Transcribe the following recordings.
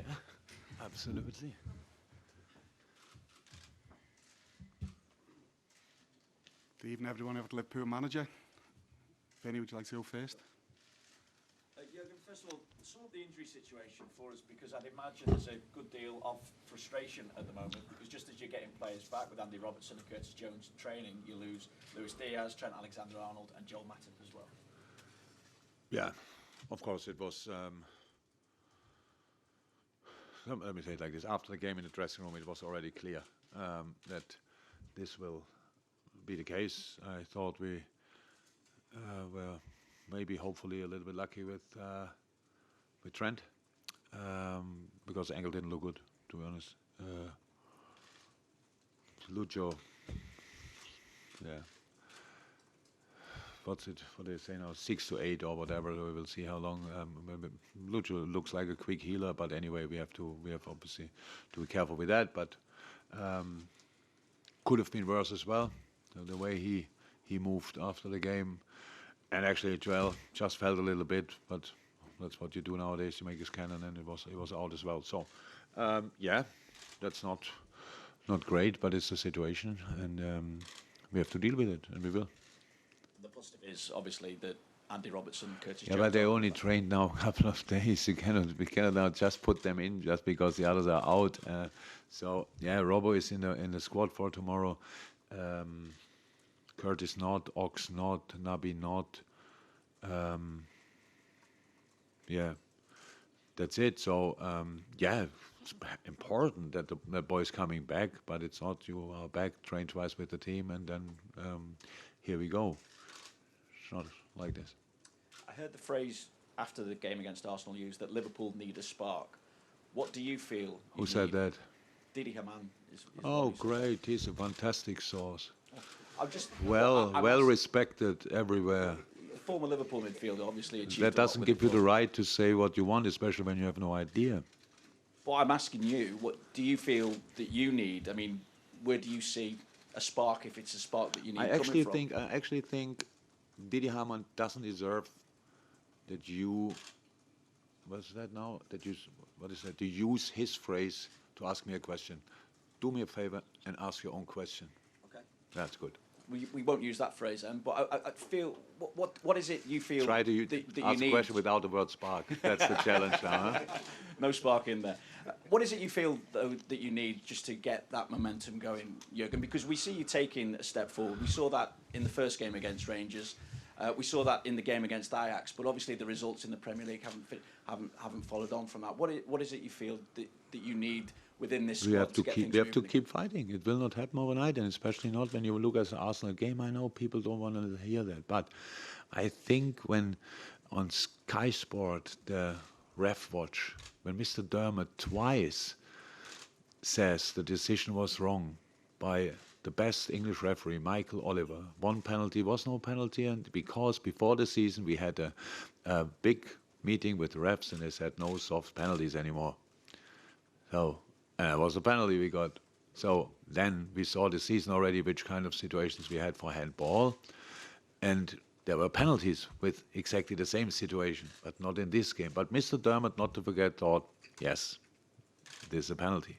Yeah, absolutely. Even everyone ever Liverpool manager. Benny, would you like to go first? Jurgen, first of all, sum up the injury situation for us, because I'd imagine there's a good deal of frustration at the moment, because just as you're getting players back with Andy Robertson and Curtis Jones training, you lose Luis Diaz, Trent Alexander-Arnold and Joel Matip as well. Yeah, of course it was. Let me say it like this: after the game in the dressing room, it was already clear that this will be the case. I thought we were maybe, hopefully, a little bit lucky with Trent, because the angle didn't look good, to be honest. Lucho, yeah. What they say now, 6 to 8 or whatever. We will see how long. Lucho looks like a quick healer, but anyway, we have obviously to be careful with that. But could have been worse as well. The way he moved after the game, and actually Joel just felt a little bit, but that's what you do nowadays. You make a scan, and then it was out as well. So yeah, that's not great, but it's a situation, and we have to deal with it, and we will. The positive is obviously that Andy Robertson, Curtis Yeah, Jones. but they only trained now a couple of days. We cannot now just put them in just because the others are out. So yeah, Robbo is in the squad for tomorrow. Curtis not, Ox not, Nabi not. Yeah, that's it. So yeah, it's important that the boy's coming back, but it's not you are back, train twice with the team, and then here we go. It's not like this. I heard the phrase after the game against Arsenal used that Liverpool need a spark. What do you feel? Who said that? Didi Hamann is Oh, great! He's a fantastic source. I'm just well respected everywhere. Former Liverpool midfielder, obviously achieved. That doesn't give you the right to say what you want, especially when you have no idea. Well, I'm asking you, what do you feel that you need? I mean, where do you see a spark, if it's a spark that you need? I actually think Didi Hamann doesn't deserve that you. What's that now? What is that? To use his phrase to ask me a question. Do me a favor and ask your own question. Okay. That's good. We won't use that phrase, but I feel what is it you feel? Try to that you ask need? a question without the word spark. That's the challenge now. Huh? No spark in there. What is it you feel though that you need just to get that momentum going, Jurgen? Because we see you taking a step forward. We saw that in the first game against Rangers. We saw that in the game against Ajax, but obviously the results in the Premier League haven't followed on from that. What is it you feel that you need within this squad? We have to keep fighting. It will not happen overnight, and especially not when you look at the Arsenal game. I know people don't want to hear that, but I think when on Sky Sport the ref watch, when Mr. Dermot twice says the decision was wrong by the best English referee, Michael Oliver. One penalty was no penalty, and because before the season we had a big meeting with the refs, and they said no soft penalties anymore. So it was a penalty we got. So then we saw the season already which kind of situations we had for handball, and there were penalties with exactly the same situation, but not in this game. But Mr. Dermot, not to forget, thought, yes, this is a penalty.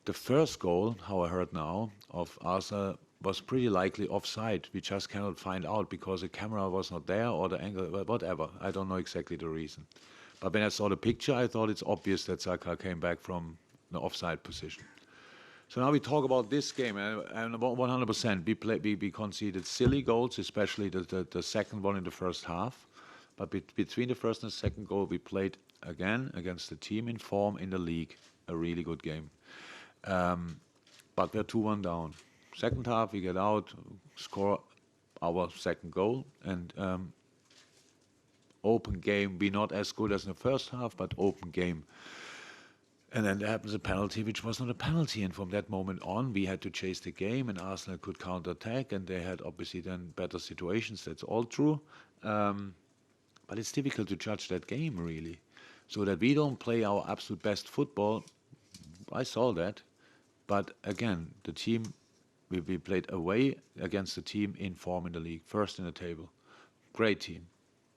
The first goal, how I heard now, of Arsenal was pretty likely offside. We just cannot find out because the camera was not there or the angle, whatever. I don't know exactly the reason. But when I saw the picture, I thought it's obvious that Saka came back from the offside position. So now we talk about this game, and about 100%. We conceded silly goals, especially the second one in the first half. But between the first and second goal, we played again against the team in form in the league. A really good game. But we're 2-1 down. Second half, we get out, score our second goal, and open game. We're not as good as in the first half, but open game. And then there happens a penalty, which was not a penalty. And from that moment on, we had to chase the game, and Arsenal could counter-attack, and they had obviously then better situations. That's all true. But it's difficult to judge that game, really. So that we don't play our absolute best football, I saw that. But again, the team, we played away against the team in form in the league, first in the table. Great team,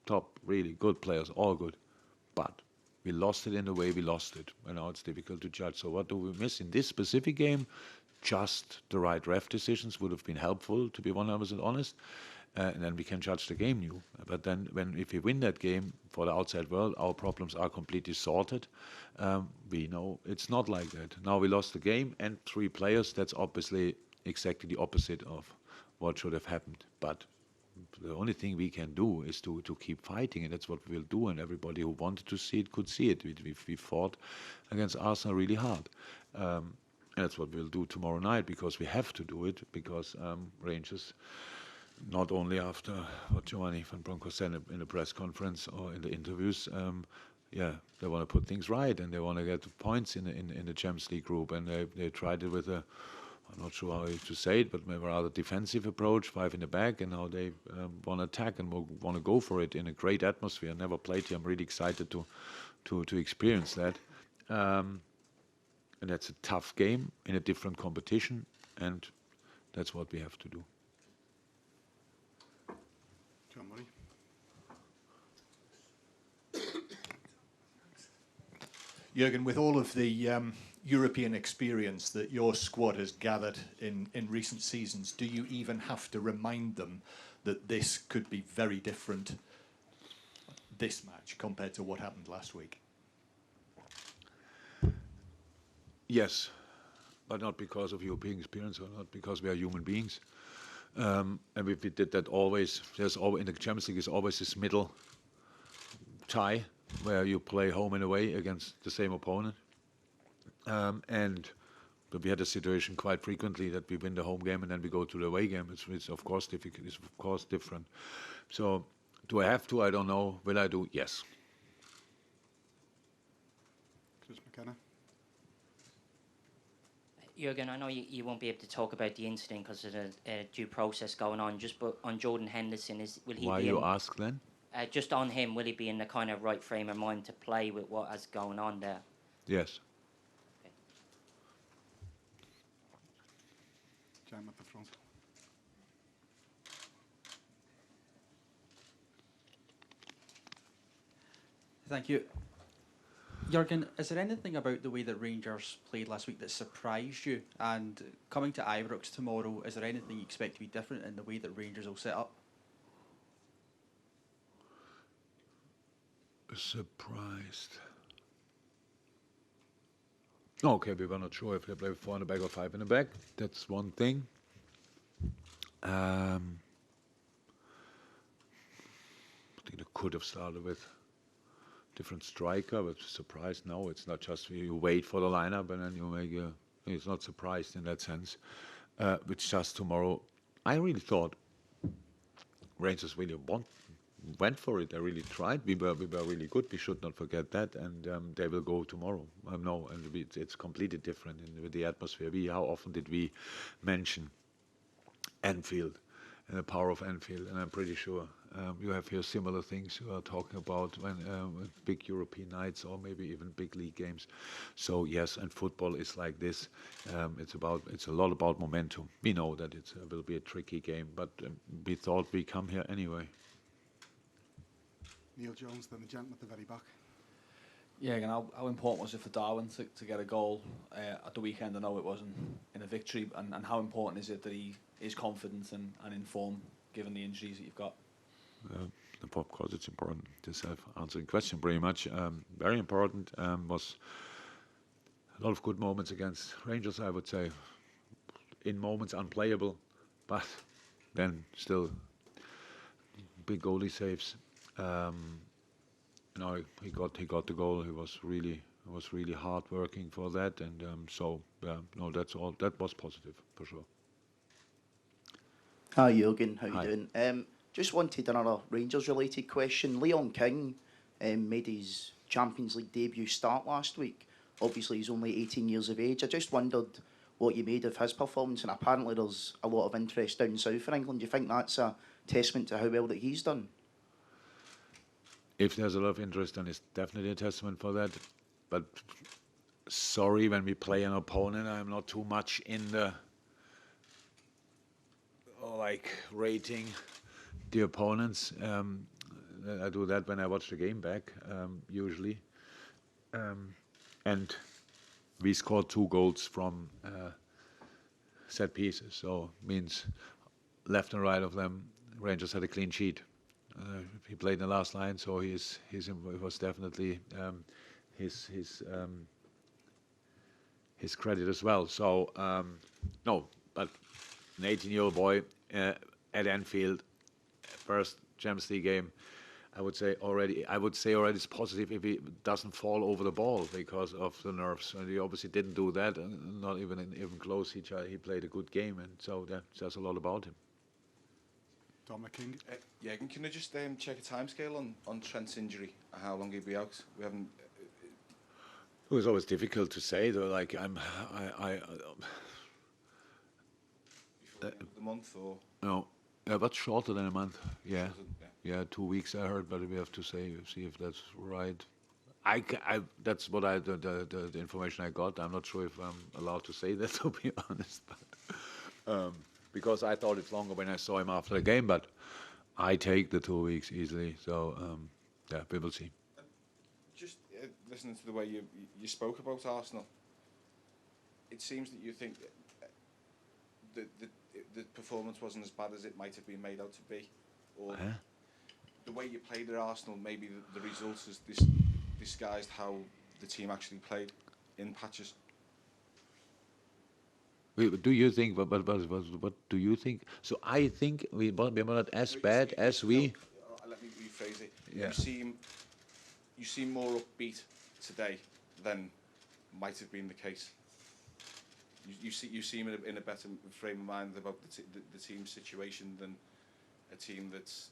top, really good players, all good. But We lost it in the way we lost it. And now it's difficult to judge. So what do we miss in this specific game? Just the right ref decisions would have been helpful, to be 100% honest. And then we can judge the game new. But then if we win that game for the outside world, our problems are completely sorted. We know it's not like that. Now we lost the game and 3 players. That's obviously exactly the opposite of what should have happened. But the only thing we can do is to keep fighting, and that's what we'll do. And everybody who wanted to see it could see it. We fought against Arsenal really hard. And that's what we'll do tomorrow night, because we have to do it, because Rangers, not only after what Giovanni van Bronckhorst said in the press conference or in the interviews, they want to put things right, and they want to get points in the Champions League group, and they tried it with a, I'm not sure how to say it, but maybe a rather defensive approach, 5 in the back, and now they want to attack and want to go for it in a great atmosphere. Never played here. I'm really excited to experience that. And that's a tough game in a different competition, and that's what we have to do. John Murray. Jurgen, with all of the European experience that your squad has gathered in recent seasons, do you even have to remind them that this could be very different, this match, compared to what happened last week? Yes, but not because of European experience, or not because we are human beings. And we did that always. There's always, in the Champions League, is always this middle tie where you play home and away against the same opponent. But we had a situation quite frequently that we win the home game and then we go to the away game. It's of course difficult. It's of course different. So do I have to? I don't know. Will I do? Yes. Chris McKenna. Jurgen, I know you won't be able to talk about the incident because of the due process going on. But on Jordan Henderson, will he? Why be you ask then? Just on him, will he be in the kind of right frame of mind to play with what is going on there? Yes. Okay. Jam at the front. Thank you. Jurgen, is there anything about the way that Rangers played last week that surprised you? And coming to Ibrox tomorrow, is there anything you expect to be different in the way that Rangers will set up? Surprised. Okay, we were not sure if they play 4 in the back or 5 in the back. That's one thing. I think they could have started with different striker, but surprised, no, it's not just you wait for the lineup and then you make it's not surprised in that sense. It's just tomorrow. I really thought Rangers really went for it. They really tried. We were really good. We should not forget that, and they will go tomorrow. No, and it's completely different with the atmosphere. How often did we mention Anfield and the power of Anfield? And I'm pretty sure you have here similar things you are talking about when with big European nights or maybe even big league games. So yes, and football is like this. It's a lot about momentum. We know that it will be a tricky game, but we thought we come here anyway. Neil Jones, then the gentleman at the very back. Yeah, again, how important was it for Darwin to get a goal at the weekend? I know it wasn't in a victory, and how important is it that he is confident and in form given the injuries that you've got? Of course, it's important. This answering question pretty much. Very important. Was a lot of good moments against Rangers, I would say. In moments unplayable, but then still big goalie saves. No, he got the goal. He was really hard working for that, and that's all. That was positive for sure. Hi Jurgen, how Hi. you doing? Just wanted another Rangers-related question. Leon King made his Champions League debut start last week. Obviously, he's only 18 years of age. I just wondered what you made of his performance, and apparently there's a lot of interest down south in England. Do you think that's a testament to how well that he's done? If there's a lot of interest, then it's definitely a testament for that. But sorry, when we play an opponent, I'm not too much in the rating the opponents. I do that when I watch the game back, usually. And we scored 2 goals from set pieces, so means left and right of them, Rangers had a clean sheet. He played in the last line, so it was definitely his credit as well. So no, but an 18-year-old boy at Anfield, first Champions League game. I would say already it's positive if he doesn't fall over the ball because of the nerves. And he obviously didn't do that, and not even close. He played a good game, and so that says a lot about him. Dominic King. Jurgen, can I just check a timescale on Trent's injury? How long he'll be out? We haven't. It was always difficult to say though. Like Before the month or no, but shorter than a month. Yeah. yeah. Yeah, 2 weeks I heard, but we have to see if that's right. That's what the information I got. I'm not sure if I'm allowed to say that, to be honest, but because I thought it's longer when I saw him after the game, but I take the 2 weeks easily. So yeah, we will see. Just listening to the way you spoke about Arsenal, it seems that you think that the performance wasn't as bad as it might have been made out to be, or the way you played at Arsenal, maybe the results has disguised how the team actually played in patches. Do you think? What do you think? So I think we're not as bad as we. Let me rephrase it. Yeah. You seem more upbeat today than might have been the case. You seem in a better frame of mind about the team's situation than a team that's.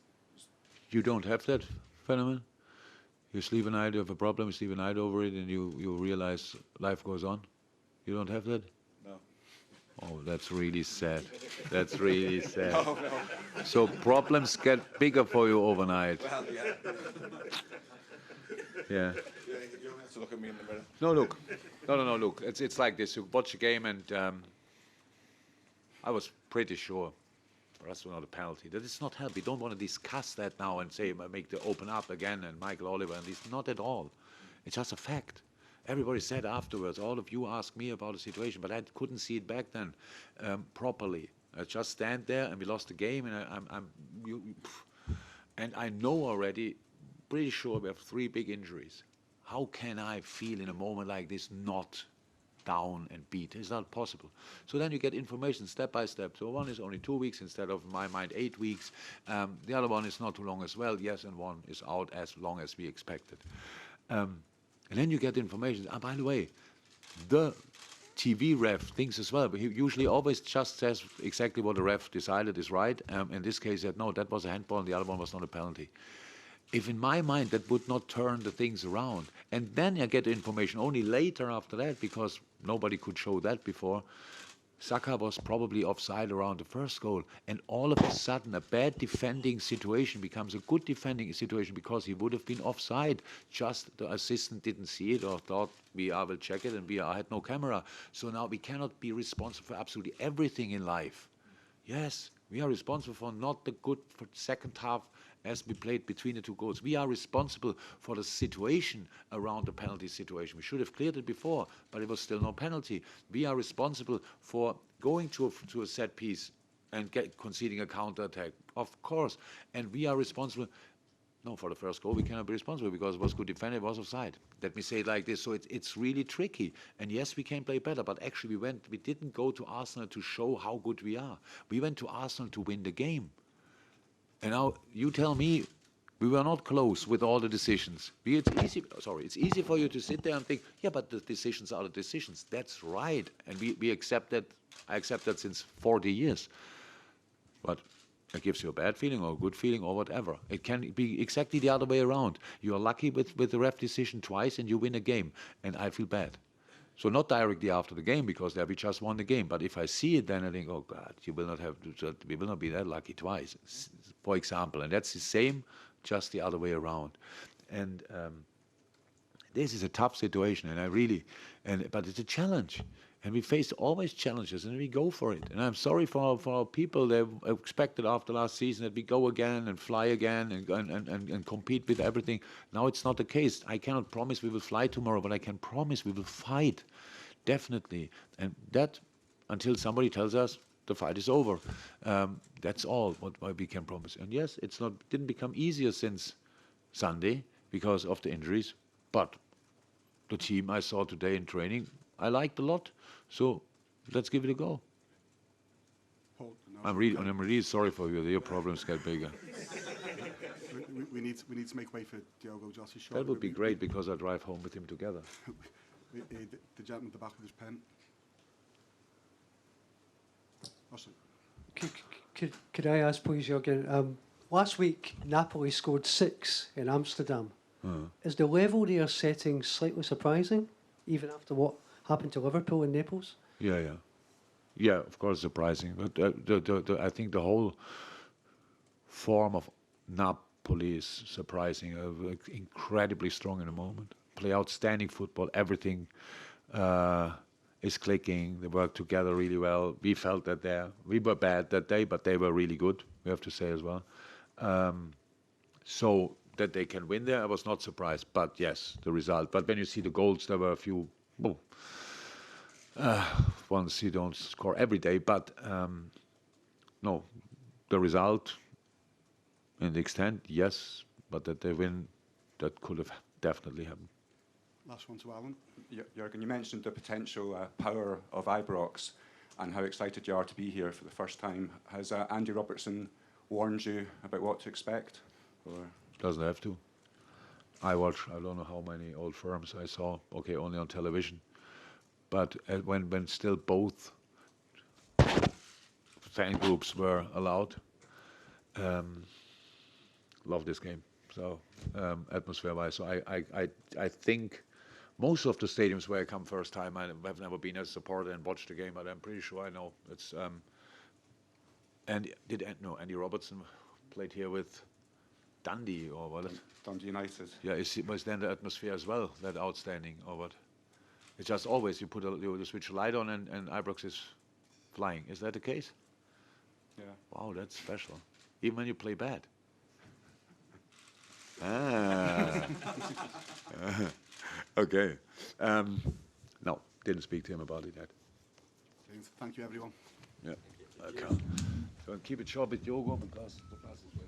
You don't have that phenomenon. You sleep a night, you have a problem, you sleep a night over it, and you realize life goes on. You don't have that. No. Oh, that's really sad. That's really sad. No. So problems get bigger for you overnight. Well, yeah. Yeah. You don't have to look at me in the mirror. No, look. No, look. It's like this. You watch a game, and I was pretty sure for us to not a penalty. That is not help. We don't want to discuss that now and say make the open up again and Michael Oliver and this. Not at all. It's just a fact. Everybody said afterwards. All of you asked me about the situation, but I couldn't see it back then properly. I just stand there and we lost the game, and and I know already. Pretty sure we have 3 big injuries. How can I feel in a moment like this not down and beat? It's not possible. So then you get information step by step. So one is only 2 weeks instead of, in my mind, 8 weeks. The other one is not too long as well. Yes, and one is out as long as we expected. And then you get information. By the way, the TV ref thinks as well, but he usually always just says exactly what the ref decided is right. In this case, he said, no, that was a handball, and the other one was not a penalty. If in my mind that would not turn the things around, and then I get the information only later after that, because nobody could show that before, Saka was probably offside around the first goal, and all of a sudden a bad defending situation becomes a good defending situation because he would have been offside. Just the assistant didn't see it or thought VR will check it, and VR had no camera. So now we cannot be responsible for absolutely everything in life. Yes, we are responsible for not the good for second half as we played between the 2 goals. We are responsible for the situation around the penalty situation. We should have cleared it before, but it was still no penalty. We are responsible for going to a set piece and conceding a counter-attack, of course. And we are responsible. No, for the first goal we cannot be responsible because it was good defended, it was offside. Let me say it like this. So it's really tricky. And yes, we can play better, but actually we didn't go to Arsenal to show how good we are. We went to Arsenal to win the game. And now you tell me we were not close with all the decisions. It's easy for you to sit there and think, yeah, but the decisions are the decisions. That's right. And we accept that. I accept that since 40 years. But it gives you a bad feeling or a good feeling or whatever. It can be exactly the other way around. You are lucky with the ref decision twice and you win a game. And I feel bad. So not directly after the game, because there we just won the game. But if I see it, then I think, oh God, we will not be that lucky twice, for example. And that's the same, just the other way around. And this is a tough situation, but it's a challenge. And we face always challenges, and we go for it. And I'm sorry for our people. They expected after last season that we go again and fly again and compete with everything. Now it's not the case. I cannot promise we will fly tomorrow, but I can promise we will fight, definitely. And that, until somebody tells us the fight is over, that's all what we can promise. And yes, didn't become easier since Sunday because of the injuries, but the team I saw today in training, I liked a lot. So let's give it a go. Paul, no, I'm really sorry for you. Your problems get bigger. we need to make way for Diogo Jota's shot. That would be great because I drive home with him together. The gentleman at the back of his pen. Austin. Could I ask, please, Jurgen? Last week, Napoli scored 6 in Amsterdam. Is the level they are setting slightly surprising, even after what happened to Liverpool and Naples? Yeah, of course, surprising. But I think the whole form of Napoli is surprising. Incredibly strong in the moment. Play outstanding football. Everything is clicking. They work together really well. We felt that we were bad that day, but they were really good, we have to say as well. So that they can win there, I was not surprised. But yes, the result. But when you see the goals, there were a few... once you don't score every day, but no, the result and the extent, yes, but that they win, that could have definitely happened. Last one to Alan. Jurgen, you mentioned the potential power of Ibrox and how excited you are to be here for the first time. Has Andy Robertson warned you about what to expect? Or? Doesn't have to. I don't know how many old firms I saw, only on television. But when still both fan groups were allowed, love this game. So atmosphere-wise, so I think most of the stadiums where I come first time, I have never been as a supporter and watched the game, but I'm pretty sure I know it's. And Andy Robertson played here with Dundee or what? Dundee United. Yeah, was then the atmosphere as well that outstanding or what? It's just always you switch a light on and Ibrox is flying. Is that the case? Yeah. Wow, that's special. Even when you play bad. Ah. Okay. No, didn't speak to him about it yet. Thank you, everyone. Yeah. Okay. So keep it short with Diogo because the class is well.